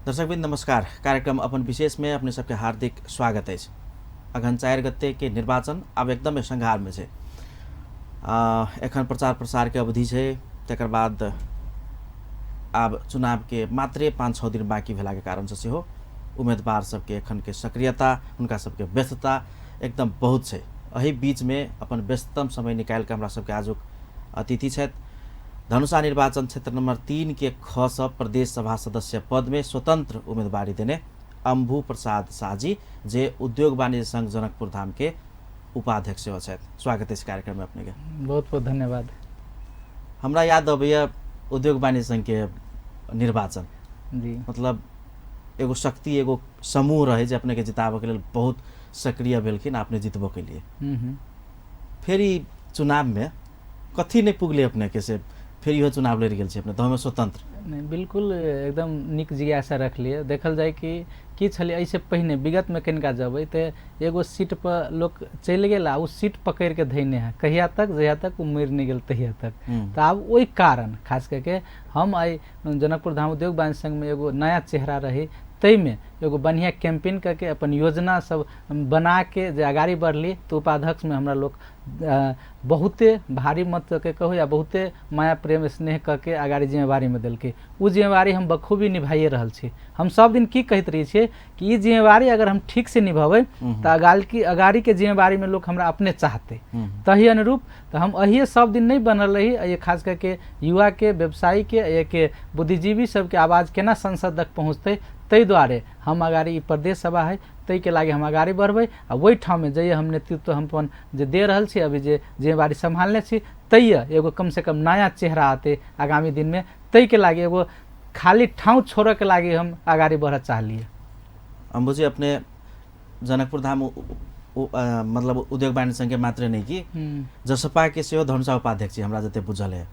दर्शकबिन नमस्कार। कार्यक्रम अपन विशेष में अपने सबके हार्दिक स्वागत है। अगहन 4 गते के निर्वाचन अब एकदम संघार में है। एखन प्रचार प्रसार के अवधि है, तकर बाद अब चुनाव के मात्रे 5-6 दिन बाकी भेला के कारण से हो उम्मीदवार सबके एखन के सक्रियता, उनका सबके व्यस्तता एकदम बहुत है। अही बीच में अपन व्यस्ततम समय निकाल के हमरा सबके आजुक अतिथि छथि धनुषा निर्वाचन क्षेत्र नंबर 3 के ख सब प्रदेश सभा सदस्य पद में स्वतंत्र उम्मीदवारी देने अम्भू प्रसाद शाहजी, जे उद्योग वाणिज्य संघ जनकपुर धाम के उपाध्यक्ष हो। स्वागत है इस कार्यक्रम में अपने के। बहुत बहुत धन्यवाद। हमरा याद अबैया उद्योग वाणिज्य संघ के निर्वाचन जी, मतलब एगो शक्ति, एगो समूह रहे जे अपने के जिताबे के लिए बहुत सक्रिय भेलखिन, आपने जितबो के लिए। फिर ई चुनाव में कथी नहीं पुगले अपने के से फिर यह चुनाव लड़ गए अपने तो स्वतंत्र नहीं, बिल्कुल एकदम निक जिज्ञासा रख लिए। देखल जाए कि छले ऐसे पहले विगत में कनिका जब तो एगो सीट पर लोग चल गया, उस सीट पकड़ के धैने है कहिया तक जहिया तक वो मर नहीं गल तहिया तक। तो अब वही कारण खास करके हम आई जनकपुर धाम उद्योग वाणिज्य संघ में एगो नया चेहरा रही, तई में एगो बढ़िया कैंपेन करके अपन योजना सब बना के जे आगाड़ी बढ़ली। तो उपाध्यक्ष में हमरा लोग बहुते भारी मत के कहो या बहुते माया प्रेम स्नेह करके आगाड़ी जिम्मेवारी में दिल के उ जिम्मेवारी हम बखूबी निभाइए रहल छी। हम सब दिन की कहते रही छे कि ये जिम्मेवारी अगर हम ठीक से निभावे तो अगाड़ी के जिम्मेवारी में लोग हमरा अपने चाहते, तही अनुरूप तो हम अहिए सब दिन नहीं बनल रही। ये खास करके युवा के, व्यवसायी के बुद्धिजीवी सबके आवाज़ केना संसद तक पहुँचते, तई द्वारे हम अगाड़ी प्रदेश सभा है तई के लागे हम अगाड़ी बढ़बे। आ वही ठाव में जइए हम नेतृत्व हम अपन जे दे रहल छी, अभी जे जिम्मेवारी संभालने छी, तई एगो कम से कम नया चेहरा आते आगामी दिन में, तई के लागे एगो खाली ठाव छोड़ के लागे हम अगाड़ी बढ़ चाहलिए। अम्बू जी अपने जनकपुर धाम मतलब उद्योग वाणिज्य संघ के मात्र नहीं कि जसपा के सेहो धनुषा उपाध्यक्ष हमरा जते बुझल है।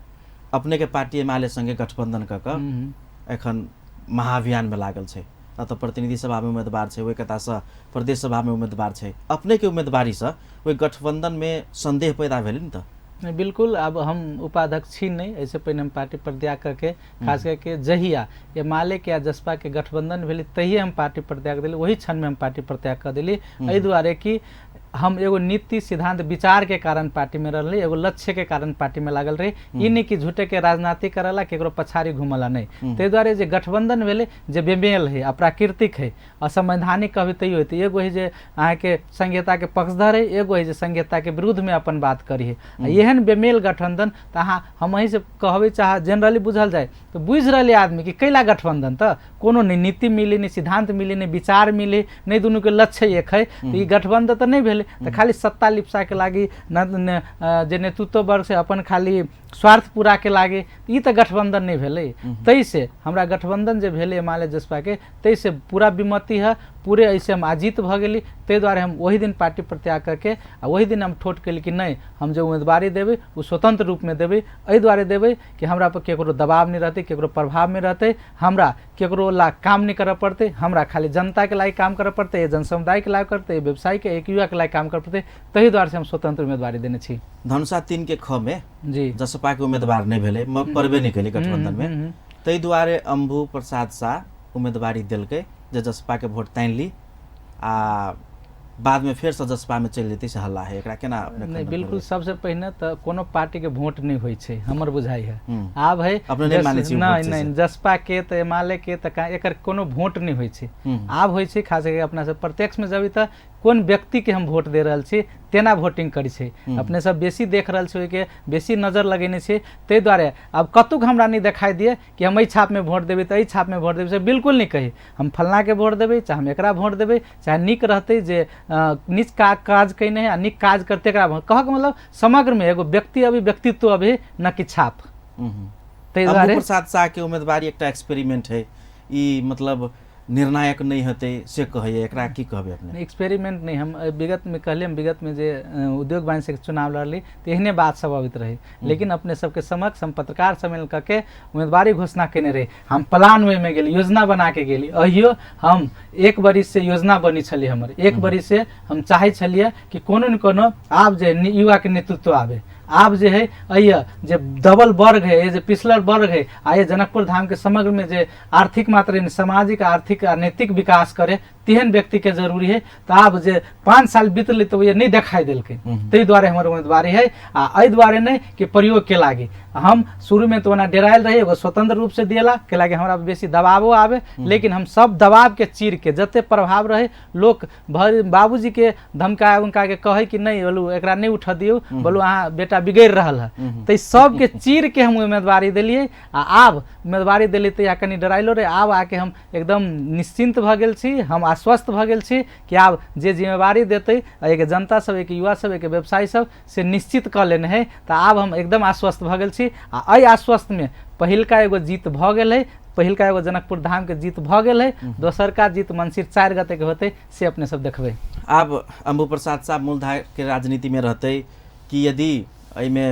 अपने के पार्टी एमाले संगे गठबंधन क एखन महाअभियान में लागल है। तो प्रतिनिधि सभा में उम्मीदवार है, वही कथा से प्रदेश सभा में उम्मीदवार है। अपने के उम्मीदवारी से वही गठबंधन में संदेह पैदा भेल न त नहीं, बिल्कुल। अब हम उपाध्यक्ष छी नहीं, ऐसे पहले हम पार्टी प्रत्याग करके खास करके जहिया ये माले के या जसपा के गठबंधन भेली तहिए हम पार्टी प्रत्याग दिली, वही क्षण में हम पार्टी प्रत्याग कर दिली। एहि दुआरे कि हम एगो नीति सिद्धांत विचार के कारण पार्टी में रही, एगो लक्ष्य के कारण पार्टी में लागल रही। ई नहीं कि झूठे के राजनीति करला केकरो पछाड़ी घूमला नहीं। ते द्वारे जे गठबंधन भेले जे बेमेल है, अप्राकृतिक है, असंवैधानिक कभी तैयो होती। एगो है जे अहाँ के संहिता के पक्षधर है, एगो है जे संहिता के विरुद्ध में अपन बात करी है। एहन बेमेल गठबंधन तो अहाँ हम वहीं से कहबे चाह जनरली बुझल जाए तो बुझ रहे आदमी कि कैला गठबंधन तो कोनो नहीं नीति मिली, नहीं सिद्धांत मिली, नहीं विचार मिली, नहीं दोनों के लक्ष्य एक है। तो ये गठबंधन तो नहीं भेले, तो खाली सत्ता लिप्सा के लागी जे नेतृत्व वर्ग से अपन खाली स्वार्थ पूरा के लागे, ये तो गठबंधन नहीं भेले। तई से हमरा गठबंधन जे भेले एमाले जसपा के, तई से पूरा विमति है, पूरे ऐसे हम आजीत भ गेली। ते द्वारे हम वही दिन पार्टी प्रत्याग करके वही दिन हम ठोट के कि नहीं, हम जो उम्मीदवारी देवे वो स्वतंत्र रूप में देवे। एहि द्वारे देवे कि हमरा पर केकरो दबाव नहीं रहते, केकरो प्रभाव में रहते, हमरा केकरो ला काम नहीं करे पड़ते, हमरा खाली जनता के लायक काम करे पड़ते, जन समुदाय के लायक करते, व्यवसाय के एक युवा के लायक काम करे पड़ते। तही द्वारे से हम स्वतंत्र उम्मीदवारी देने छी। धनुषा 3 के ख में जी जसपा के उम्मीदवार नहीं भेले, परबे नहीं कैली गठबंधन में। तई द्वारे अम्भू प्रसाद शाह उम्मीदवारी दिलके, जे जसपा के वोट तान ली आ बाद में फिर से जसपा में चल जेती से हल्ला है। एकरा केना अपने नहीं, बिल्कुल। सबसे पहले तो कोनो पार्टी के वोट नहीं होई छे, हमर बुझाई है। आब है अपने नहीं माने छी नहीं जसपा के तो एमाले के तो एकर कोनो वोट नहीं होई छे। आब होई छे खास करके अपना सब प्रत्यक्ष में जब त कोन व्यक्ति के हम वोट दे रहल छी तेना वोटिंग करी छे। अपने सब बेसी देख रहल छी के बेसी नजर लगेने छे। ते द्वारे अब कतुक हमरा नहीं दिखाई दिए कि हम एहि छाप में वोट देबै तो एहि छाप में वोट देबै, से बिल्कुल नहीं कही। हम फलना के वोट देबै, चाहे हम एकरा वोट देबै, चाहे निक रहते जे नीच काज कने है, निक काज करते एकरा कह के मतलब समग्र में एगो व्यक्ति अभी व्यक्तित्व अभी न कि छाप। ते द्वारे प्रसाद शाह के उम्मीदवारी एक एक्सपेरिमेंट है, ई मतलब निर्णायक नहीं होते से कहिए, एकरा की कहबे अपने? एक्सपेरिमेंट नहीं, हम विगत में कहले, हम विगत में जे उद्योग वाणिज्य से चुनाव लड़ली तो एहने बात स्वाभाविक रही। लेकिन अपने सबके समक्ष हम पत्रकार सम्मेलन करके उम्मीदवारी घोषणा केने रहे। हम प्लान वे में गेली, योजना बना के गेली। अहियो हम एक बरिस से योजना बनी छली हमर, एक बरिस से हम चाहे छलिए कि कोनो न कोनो आब जे युवा के नेतृत्व आवे, आब जे है अय जे डबल वर्ग है, जे पिछलर वर्ग है, आ ये जनकपुर धाम के समग्र में जे आर्थिक मात्र नहीं, सामाजिक आर्थिक आ नैतिक विकास करे तेहन व्यक्ति के जरूरी है। तो आब जे 5 साल बीतले तो ये नहीं दिखाई दिलके, ताहि दुआरे हमर उम्मीदवारी है। आ एहि दुआरे नहीं कि प्रयोग के लागी हम शुरू में तो ओना डेरायल रही, एगो स्वतंत्र रूप से दिएला के लागी हमरा बेसी दबावो आवे, लेकिन हम सब दबाव के चीर के जते प्रभाव रहे लोग बाबूजी के धमका उनका के कहे कि नहीं बोलू एकरा नहीं उठा दियो, बोलू अहाँ बेटा बिगड़ रहल है, तो सब के चीर के हम उम्मीदवारी दिलिए। आ आब उम्मीदवारी दिलिए तो या कनी डराइलो रहे, आब आके हम एकदम निश्चिंत भ गेल छी, हम आश्वस्त भ गेल छी कि आब जे जिम्मेवारी देते एक जनता सब, एक युवा सब, एक व्यवसायी सब से निश्चित क लेने है। तो आब हम एकदम आश्वस्त भ गेल छी। आ एहि आश्वस्त में पहिलका एगो जीत भ गेल है, पहिलका एगो जनकपुर धाम के जीत भ गेल है, दोसर का जीत मंसिर 4 गते के होते से अपने सब देखबे। आब अम्बु प्रसाद साहब मूलधार के राजनीति में रहते कि यदि एहिमे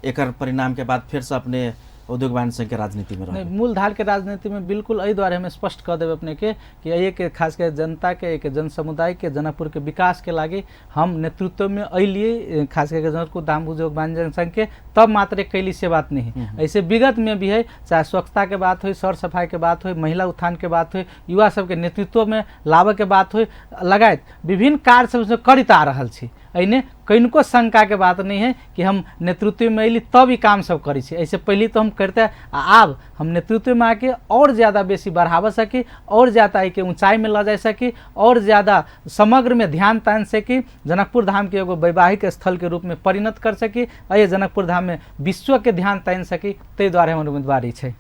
एकर परिणाम के बाद फिर से अपने उद्योग वाणिज्य संघ के राजनीति में रहे? मूलधार के राजनीति में बिल्कुल एहि दुआरे हम स्पष्ट कह देवे अपने के कि एक खास के जनता के, एक जन समुदाय के, जनकपुर के विकास के लागी हम नेतृत्व में अलिए, खास करके जनकपुर धाम उद्योग वाणिज्य संघ के, तब मात्र कैली से बात नहीं है। ऐसे विगत में भी है, चाहे स्वच्छता के बात हो, सर सफाई के बात हो, महिला उत्थान के बात हो, युवा सबके नेतृत्व में लावे के बात हो, लगायत विभिन्न कार्य सब करित आ रहल छी। एने कनिको शंका के बात नहीं है कि हम नेतृत्व में अली तब ही काम सब करी छी। ऐसे पहले तो हम करते आब हम नेतृत्व में आके और ज़्यादा बेसी बढ़ावा सकी, और ज़्यादा के ऊंचाई में ला जा सकी, और ज़्यादा समग्र में ध्यान तान सकी, जनकपुर धाम के एगो वैवाहिक स्थल के रूप में परिणत कर सकी, और ये जनकपुर धाम में विश्व के ध्यान तान सकी। ताहि द्वारे हमारे उम्मीदवारी है।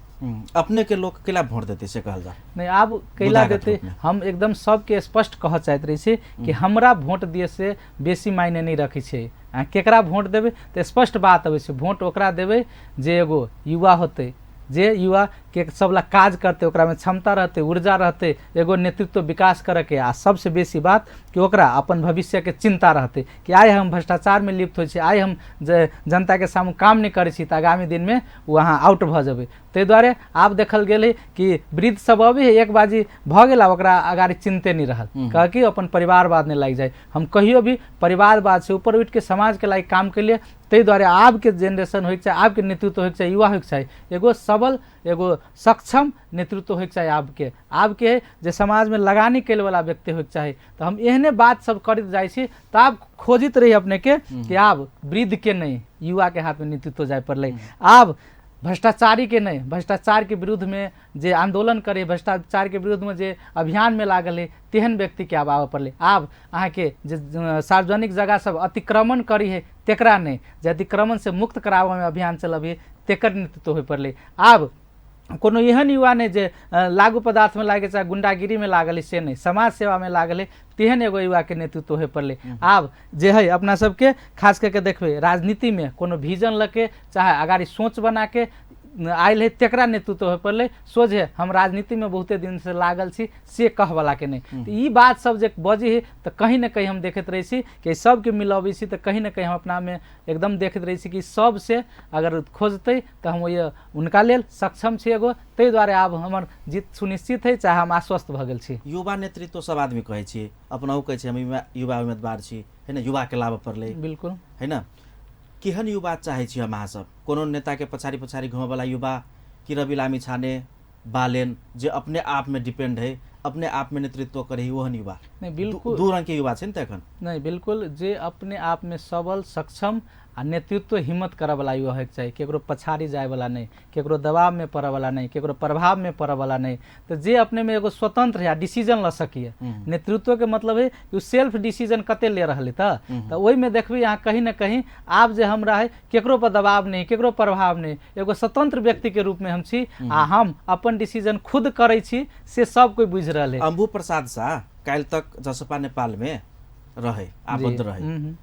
अपने के लोग केला वोट देते से कहल जा? नहीं, आप कैला देते हम एकदम सबके स्पष्ट कह चाहते रही छे कि हमरा वोट दिए से बेसी मायने नहीं रखी छे। केकरा वोट देवे तो स्पष्ट बात अबै छे, वोट ओकरा देवे जे एगो युवा होते, जे युवा के सबला काज करते, ओकरा में क्षमता रहते, ऊर्जा रहते, एगो नेतृत्व विकास करे के, आ सबसे बेसी बात कि ओकरा अपन भविष्य के चिंता रहते कि आइ हम भ्रष्टाचार में लिप्त हो छी, आइ हम जनता के सामने काम नहीं करे छी तो आगामी दिन में वहाँ आउट भ जेबे। ताहि दुआरे आब देखल गेल है कि वृद्ध सब अभी एक बाजी भ गेला, ओकरा अगाड़ी चिंते नहीं रहल, कह कि अपन परिवारवाद नहीं लाग जाए। हम कहियो भी परिवारवाद से ऊपर उठ के समाज के लायक काम के लिए। ताहि दुआरे आब के जेनरेशन होइके चाहे, आब के नेतृत्व होइके चाहे, युवा होइके चाहे, एगो सबल एगो सक्षम नेतृत्व होइके चाहे आब के जे समाज में लगानी कैल वाला व्यक्ति होइके चाहे। तो हम एहने बात सब करते जाए छी। तो आब खोजित रही अपने के कि आब वृद्ध के नहीं, युवा के हाथ में नेतृत्व जाए पड़े। आब भ्रष्टाचारी के नहीं, भ्रष्टाचार के विरुद्ध में जे आंदोलन करे, भ्रष्टाचार के विरुद्ध में जे अभियान में लागल है, तेहन व्यक्ति के आब आवे पड़े। आब अहाँ के जे सार्वजनिक जगह सब अतिक्रमण करी है तेकरा नहीं, जे अतिक्रमण से मुक्त करावे में अभियान चलबे तेकर नेतृत्व हो पड़े। आब कोनो एहन युवा ने जे लागू पदार्थ में लागे, चाहे गुंडागिरी में लागल से नहीं, समाज सेवा में लागल तेहन एगो युवा के नेतृत्व हो पड़े। आब जे है अपना सबके खास करके देखबे राजनीति में कोनो विजन लके, चाहे अगाड़ी सोच बना के आयल है तेकरा नेतृत्व हो पड़े। सोझे हम राजनीति में बहुते दिन से लागल छी से कह वाला के नहीं। तो ई बात सब जे बजी है तो कहीं ना कहीं हम देखते रही छी कि सबके मिलाबी छी, तो कहीं ना कहीं हम अपना में एकदम देखते रही छी कि सब से अगर खोजते तो हम ये उनका लेल सक्षम छी एगो। ताहि दुआरे आब हमर जीत सुनिश्चित है, चाहे हम आश्वस्त भ गेल छी। युवा नेतृत्व सब आदमी कहे छी, अपनाऊ कहे छी हम युवा उम्मीदवार छी, है ना, युवा के लाभ पड़ले, बिल्कुल है ना। केहन युवा चाहे छी हम अहाँ सब? कोनो नेता के पछाड़ी पछाड़ी घूमे वाला युवा कि रवि लामी छाने बालेन जे अपने आप में डिपेंड है, अपने आप में नेतृत्व करे, वहन युवा नहीं? बिल्कुल दू रंग के युवा छे त एखन नहीं, बिल्कुल जे अपने आप में सबल सक्षम आ नेतृत्व हिम्मत करे वाला युवा होइके चाही, केकरो पछाड़ी जाए वाला नहीं, केकरो दबाव में पड़े वाला नहीं, केकरो प्रभाव में पड़े वाला नहीं। तो जे अपने में एगो स्वतंत्र है, डिसीजन ल सकिए। नेतृत्व के मतलब है कि सेल्फ डिसीजन कते ले रहा तो वही में देखबी यहाँ कहीं ना कहीं आब जे हमरा है केकरो पर दबाव नहीं, केकरो प्रभाव नहीं, एगो स्वतंत्र व्यक्ति के रूप में हम छी, आ हम अपन डिसीजन खुद करे छी से सब कोई बुझ रहा है। अम्बु प्रसाद शाह काल तक जसपा नेपाल में रहे, आबद्ध रहे,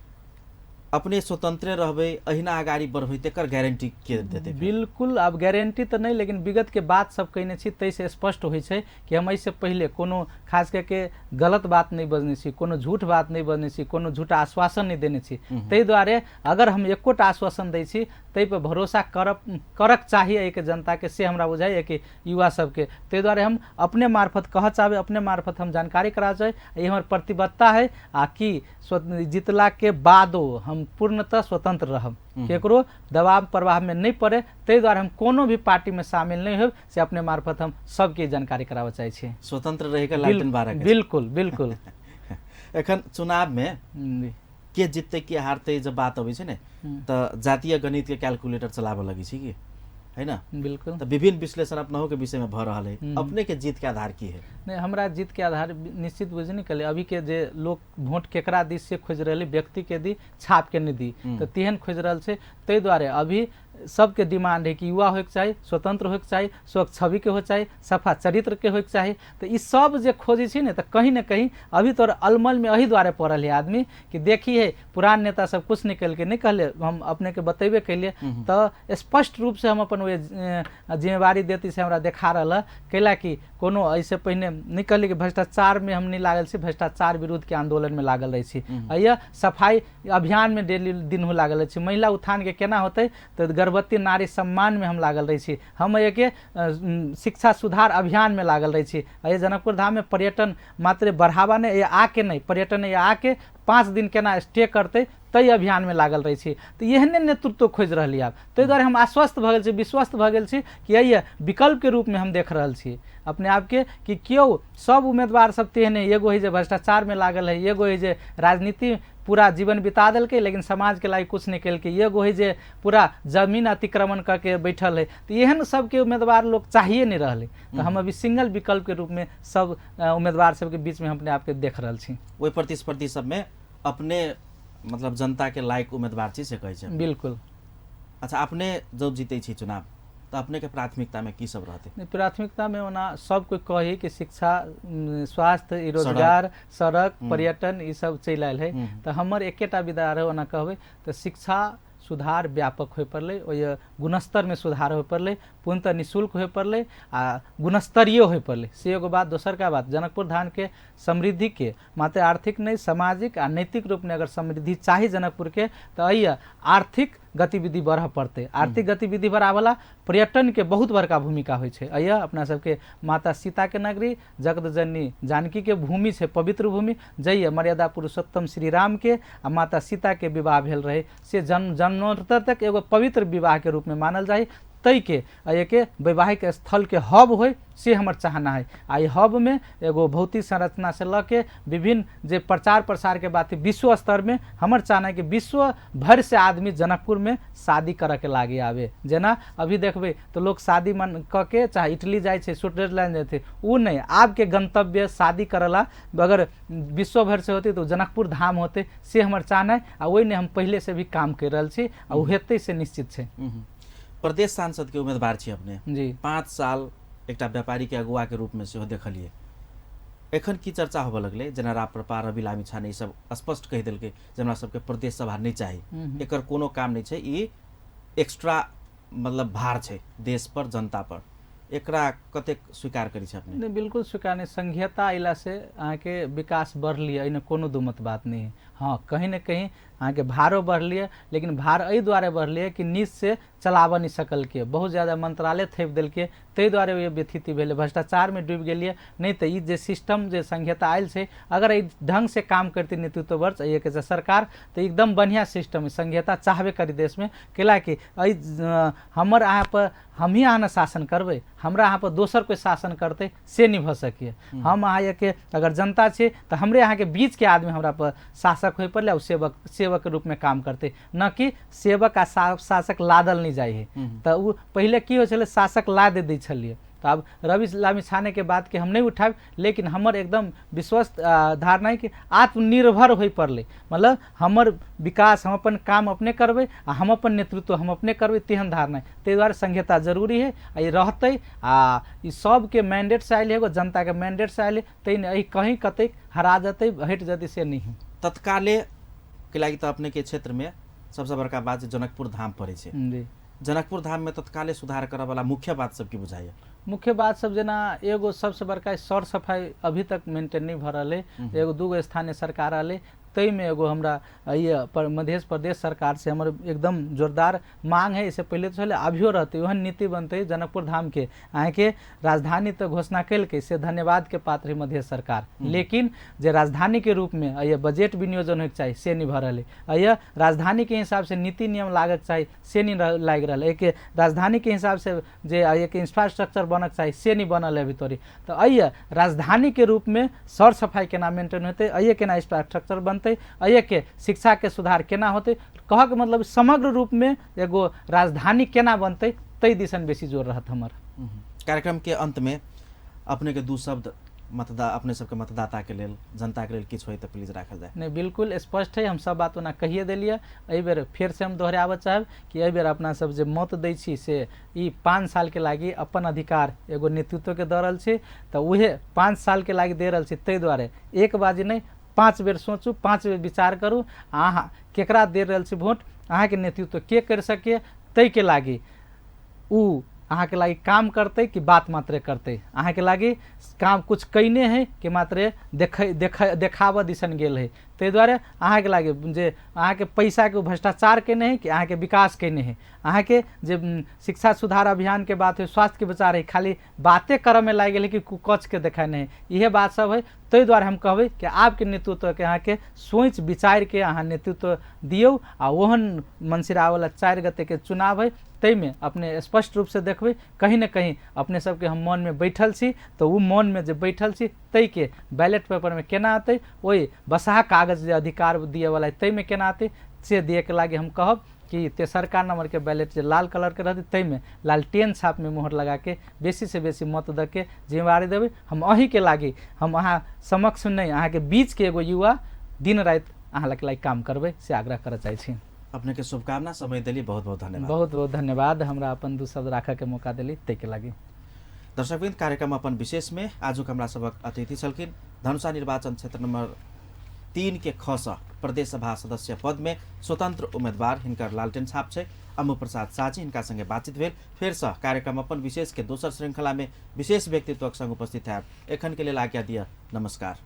अपने स्वतंत्र रहबे, अहिना अगाडि बढ़बे, तेकर गारंटी के देते? बिल्कुल, अब गारंटी तो नहीं, लेकिन विगत के बात सब कहने छी, तैसे स्पष्ट होइ छै कि हम इससे पहले कोनो खास करके गलत बात नहीं बजने छी, कोनो झूठ बात नहीं बजने छी, कोनो झूठा आश्वासन नहीं देने छी। ताहि दुआरे अगर हम एकोटा आश्वासन दै छी तै पर भरोसा करक चाहिए एक जनता के, से हमरा बुझाइए कि युवा सबके। ताहि दुआरे हम अपने मार्फत कह चाहे, अपने मार्फत हम जानकारी करा चाहे, ये हमार प्रतिबद्धता है। आ कि जीतला के बादो हम पूर्णतः स्वतंत्र रहब, केकरो दबाव प्रभाव में नहीं पड़े, ताहि दुआरे हम कोनो भी पार्टी में शामिल नहीं होब, से अपने मार्फत हम सबके जानकारी कराबऽ चाहै छी। स्वतंत्र रहेगा लालटेन बारह के। बिल्कुल बिल्कुल। एखन चुनाव में के जितते के हारते जब बात अबै छै ने त जातीय गणित के कैलकुलेटर चलाबऽ लगी छी कि है ना? बिल्कुल। तो विभिन्न विश्लेषण अपनों के विषय में भ रहा है, अपने के जीत के आधार की है? नहीं, हमरा जीत के आधार निश्चित बुझ नहीं कले, अभी के जे लोग वोट केकरा दी से खोज रहे, व्यक्ति के दी, छाप के नहीं दी, तो तेहन खोज रहा से। ताहि दुआरे अभी सबके डिमांड है कि युवा होके चाहिए, स्वतंत्र होके चाहिए, स्वच्छ छवि के हो चाहिए, सफा चरित्र के होके चाहिए। तो ई सब जे खोजे छी ने, तो कहीं ना कहीं अभी तो अलमल में यही द्वारे पड़ल है आदमी कि देखिए पुरान नेता सब कुछ निकल के नहीं कहले, हम अपने के बतेबे कैलिए, तो स्पष्ट रूप से हम अपन वे जिम्मेवारी देती से हमरा देखा रहा। कैला कि कोनो ऐसे पहले नहीं कहली कि भ्रष्टाचार में हम नहीं लागल छी, भ्रष्टाचार विरुद्ध के आंदोलन में लागल रही छी, या सफाई अभियान में डेली दिन हो लागल रही छी, महिला उत्थान के केना होते तो गर्भवती नारी सम्मान में हम लागल रही छी, हम एक शिक्षा सुधार अभियान में लागल रही छी, ये जनकपुर धाम में पर्यटन मात्र बढ़ावा ने आके नहीं, पर्यटन आके 5 दिन केना स्टे करते तई अभियान में लागल रही छी। तो एहने नेतृत्व खोज रही आब, ताहि दुआरे हम आश्वस्त भ गेल छी, विश्वस्त भ गेल छी कि ये विकल्प के रूप में हम देख रहा छी अपने आप के कि क्यों सब उम्मीदवार सब तेहने, एगो है जे भ्रष्टाचार में लागल है, एगो है जे राजनीति पूरा जीवन बिता दिल के लेकिन समाज के लायक कुछ नहीं कल के, एगो है जे पूरा जमीन अतिक्रमण करके बैठल है। तो एहन सबके उम्मीदवार लोग चाहिए नहीं रहे। तो हम अभी सिंगल विकल्प के रूप में सब उम्मीदवार सबके बीच में अपने आप के देख रहा छी। वही प्रतिस्पर्धी सब में अपने मतलब जनता के लायक उम्मीदवार छी से कहै छै। बिल्कुल। अच्छा, अपने जब जीते छी चुनाव तो अपने के प्राथमिकता में की सब रहते? प्राथमिकता में ओना सब कोई कही कि शिक्षा, स्वास्थ्य, रोजगार, सड़क, पर्यटन ये सब चल आयल है। तो हमर एकेटा विचार है, ओना कहबे तो शिक्षा सुधार व्यापक हो पड़े, ओहि गुणस्तर में सुधार हो पड़े, पूर्णतः निःशुल्क हो पड़े आ गुणस्तरीय हो पड़े, से एगो बात। दोसर का बात, जनकपुर धाम के समृद्धि के मात्र आर्थिक नहीं, सामाजिक आ नैतिक रूप में अगर समृद्धि चाहिए जनकपुर के, तो अइया आर्थिक गतिविधि बढ़ पड़ते। आर्थिक गतिविधि बढ़ावला पर्यटन के बहुत बड़का भूमिका होइ छै। अइया अपना सबके माता सीता के नगरी, जगत जननी जानकी के भूमि छै, पवित्र भूमि, जइया मर्यादा पुरुषोत्तम श्री राम के आ माता सीता के विवाह भेल रहे, से जन्मोत्तर तक एगो पवित्र विवाह के रूप में मानल जाए। तई के एक वैवाहिक स्थल के हब हो, से हमर चाहना है। आ हब में एगो भौतिक संरचना से ल के विभिन्न जे प्रचार प्रसार के बात विश्व स्तर में हमर चाहना है कि विश्व भर से आदमी जनकपुर में शादी करे के लागे आवे। जेना अभी देखबे तो लोग शादी मन क के चाहे इटली जाए छे, स्विट्जरलैंड जाते, उ नहीं, आपके गंतव्य शादी करला अगर विश्व भर से होते तो जनकपुर धाम होते, से हमर चाहना है। आ वही ने हम पहले से भी काम कर रहा छी, आ हेतै से निश्चित छे। प्रदेश सांसद के उम्मीदवार छी अपने जी। 5 साल एकटा व्यापारी के अगुआ के रूप में सेहो देखलिए। एखन की चर्चा होबऽ लगले, जेना रामप्रपा, रवि लामी छाने सब स्पष्ट कह दिलके जे हमरा सबके प्रदेश सभा नहीं चाहिए, एकर कोनो काम नहीं छै, ई एक्स्ट्रा मतलब भार छै देश पर, जनता पर। एकरा कतेक स्वीकार करी छै अपने? नहीं, बिल्कुल स्वीकार नहीं। संघीयता अला से अहाँ के विकास बढ़ लिया, इन्हें कोनो दुमत बात नहीं है। हाँ, कहीं न कहीं अहाँ के भारो बढ़ लिया, लेकिन भार एहि दुआरे बढ़ लिया कि नीच से चलाबऽ नहीं सकल के, बहुत ज़्यादा मंत्रालय थेप दिल के, ताहि दुआरे ये व्यथिति भेले, भ्रष्टाचार में डूब गेलिए। नहीं तो ई जे सिस्टम जे संघीयता आयल से, अगर एहि ढंग से काम करती नेतृत्व वर्ष ये के सरकार, तो एकदम बढ़िया सिस्टम है। संघीयता चाहबे करी देश में, कैला कि हमर अहाँ पर हम ही अहाँ शासन करबे, हमरा अहाँ पर दोसर कोई शासन करते से नहीं भ सकिए। हम अहाँ के अगर जनता छे तो हमरे अहाँ के बीच के आदमी हमरा पर शासक हो पड़े और सेवक के रूप में काम करते, न कि सेवक आ शासक लादल नहीं जाए। तो वो पहले की हो छले, शासक ला दे दै छलिए। तो अब रवि लामी छाने के बाद के हम नहीं उठाए, लेकिन हमर एकदम विश्वस्त धारणा है कि आत्मनिर्भर हो पड़े, मतलब हमर विकास हम अपन काम अपने करबे आ हम अपन नेतृत्व हम अपने करबे, तेहन धारणा है। ताहि दुआरे संघीयता जरूरी है, आ ये रहते आ ई सब के मैंडेट से आयल है, जनता के मैंडेट से आयल है, तैन कहीं कतई हरा जते हट जते से नहीं। तत्काले के लागी तो अपने के क्षेत्र में सबसे बड़का बात जनकपुर धाम पड़े छे। जनकपुर धाम में तत्काले सुधार करे वाला मुख्य बात सब की बुझाइए? मुख्य बात सब जना एगो सबसे बड़का सर सफाई अभी तक मेंटेन नहीं भरल है, एगो दूगो स्थानीय सरकार आले, तई में एगो हमरा ये पर मध्य प्रदेश सरकार से हमर एकदम जोरदार मांग है। इससे पहले तो चले अभियो रहते वहन नीति बनते जनकपुर धाम के आए के राजधानी तो घोषणा कैल के से धन्यवाद के पात्र है मध्य सरकार, लेकिन जे राजधानी के रूप में ये बजट विनियोजन होके चाहिए से नहीं भरल है। यह राजधानी के हिसाब से नीति नियम लागत चाहिए से नहीं लाग रहा है। एक राजधानी के हिसाब से जे एक इंफ्रास्ट्रक्चर बनक चाहिए से नहीं बनल है भीतरी। तो अय राजधानी के रूप में सर सफाई केना मेंटेन होते, अय केना इंफ्रास्ट्रक्चर बनते, अय के शिक्षा के सुधार केना होते, कह के मतलब समग्र रूप में एगो राजधानी केना बनते तई दिशन बेसी जोर रहत हमर। कार्यक्रम के अंत में अपने के दू शब्द अपने सबके मतदाता के लेल जनता के लेल किछु होय तो प्लीज राखल जाए। नहीं बिल्कुल स्पष्ट है, हम सब बात ओना कहिए दिलिए। एहि बेर फिर से हम दोहराबऽ चाहब कि एहि बेर अपना सब जे मत दै छी से ई 5 साल के लागी अपन अधिकार एगो नेतृत्व के दऽ रहल छी, तो उहे 5 साल के लागी दे रहल छी। ताहि दुआरे एक बाजी नहीं 5 बेर सोचू, 5 बेर विचार करू अहाँ केकरा दे रहल छी वोट, अहाँ के नेतृत्व के कर सके, तै के लागी उ अहाँ के लागी काम करते कि बात मात्रे करते, अहाँ के लागी काम कुछ कैने है कि मात्रे देखावा दिसन गेल है। ताहि दुआरे अहाँ के लागी जे अहाँ के पैसा के भ्रष्टाचार केने है कि अहाँ के विकास केने है, अहाँ के जे शिक्षा सुधार अभियान के बात है, स्वास्थ्य के विचार है, खाली बातें करऽ में लाग गेल है कि कुछ के देखाने है, यह बात सब है। ताहि दुआरे हम कहबै कि आपके नेतृत्व के अहाँ के सोच विचार के अहाँ नेतृत्व दियौ आ ओहन मंसिरा वाला 4 गते के चुनाव है, तई में अपने स्पष्ट रूप से देखबै कहीं न कहीं अपने सबके हम मन में बैठल छी, तो वो मन में जे बैठल छी तई के बैलेट पेपर में केना आते, वही बसहा कागज जे अधिकार दिए वाला तई में केना आते से दिए के लागे हम कहब कि तेसरका नंबर के बैलेट जे लाल कलर के रहते तई में लालटेन छाप में मोहर लगा के बेसी से बेसी मत द के जिम्मेवारी देबै। हम अही के लागी हम अहाँ समक्ष नहीं अहाँ के बीच के एगो युवा दिन रात अहाँ लग लागी काम करबै से आग्रह करऽ चाहै छी। अपने के शुभकामना, समय देली बहुत बहुत धन्यवाद। बहुत बहुत धन्यवाद हमरा अपन दू शब्द राखऽ के मौका देली तै के लागी। दर्शकवृन्द, कार्यक्रम अपन विशेष में आजुक हमरा सबक अतिथि छलखिन धनुषा निर्वाचन क्षेत्र नंबर 3 के खस प्रदेश सभा सदस्य पद में स्वतंत्र उम्मीदवार हिनकर लालटेन छाप छै अम्बु प्रसाद साची। हिनका संगे बातचीत भेल। फेर से कार्यक्रम अपन विशेष के दोसर श्रृंखला में विशेष व्यक्तित्वक संग उपस्थित है। एखन के लेल आज्ञा दिअ, नमस्कार।